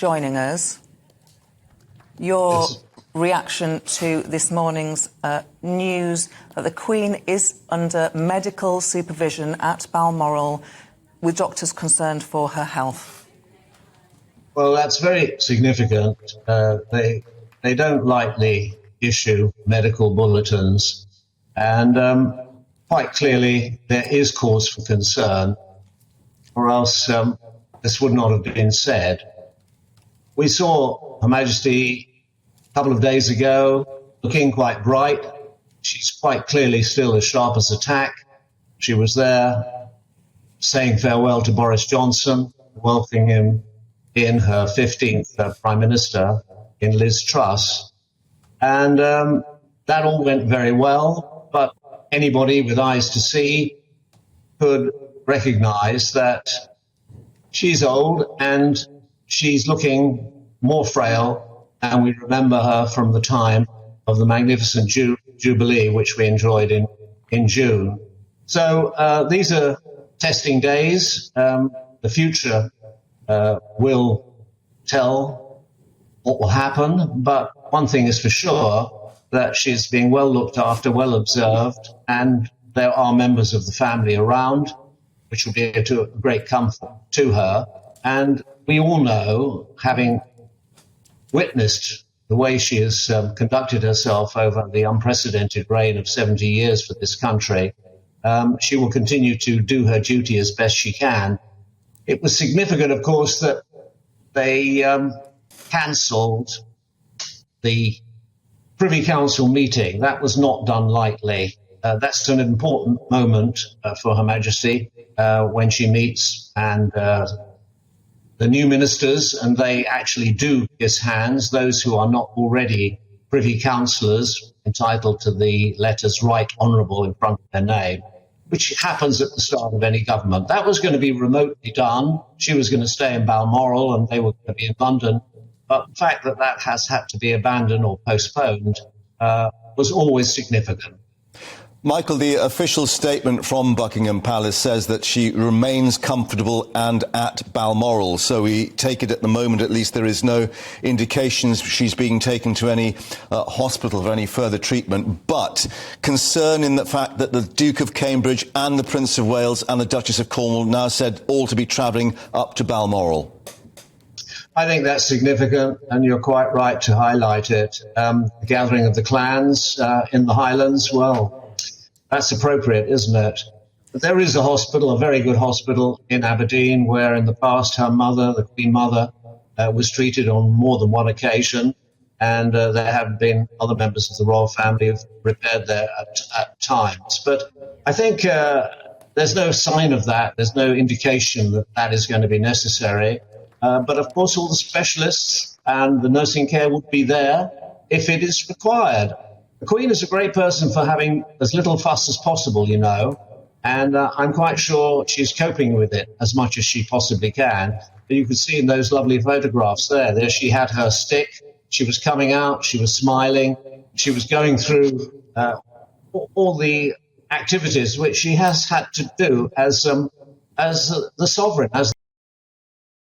joining us. Your reaction to this morning's news that the Queen is under medical supervision at Balmoral with doctors concerned for her health. Well, that's very significant. They don't lightly issue medical bulletins, and quite clearly there is cause for concern, or else this would not have been said. We saw Her Majesty a couple of days ago looking quite bright. She's quite clearly still as sharp as a tack. She was there saying farewell to Boris Johnson, welcoming him in her 15th Prime Minister in Liz Truss. And that all went very well, but anybody with eyes to see could recognise that she's old and she's looking more frail, and we remember her from the time of the magnificent Jubilee, which we enjoyed in June. So these are testing days. The future will tell what will happen, but one thing is for sure, that she's being well looked after, well observed, and there are members of the family around, which will be a great comfort to her. And we all know, having witnessed the way she has conducted herself over the unprecedented reign of 70 years for this country, she will continue to do her duty as best she can. It was significant, of course, that they cancelled the Privy Council meeting. That was not done lightly. That's an important moment for Her Majesty when she meets and the new ministers, and they actually do kiss hands, those who are not already Privy Councillors entitled to the letters Right Honourable in front of their name, which happens at the start of any government. That was going to be remotely done. She was going to stay in Balmoral and they were going to be in London. But the fact that that has had to be abandoned or postponed was always significant. Michael, the official statement from Buckingham Palace says that she remains comfortable and at Balmoral. So we take it at the moment, at least, there is no indications she's being taken to any hospital for any further treatment. But concern in the fact that the Duke of Cambridge and the Prince of Wales and the Duchess of Cornwall now said all to be travelling up to Balmoral. I think that's significant, and you're quite right to highlight it. The gathering of the clans in the Highlands, well, that's appropriate, isn't it? But there is a hospital, a very good hospital in Aberdeen, where in the past her mother, the Queen Mother, was treated on more than one occasion, and there have been other members of the royal family who've repaired there at times. But I think there's no sign of that. There's no indication that that is going to be necessary. But of course, all the specialists and the nursing care would be there if it is required. The Queen is a great person for having as little fuss as possible, you know, and I'm quite sure she's coping with it as much as she possibly can. You can see in those lovely photographs there she had her stick, she was coming out, she was smiling, she was going through all the activities which she has had to do as the sovereign, as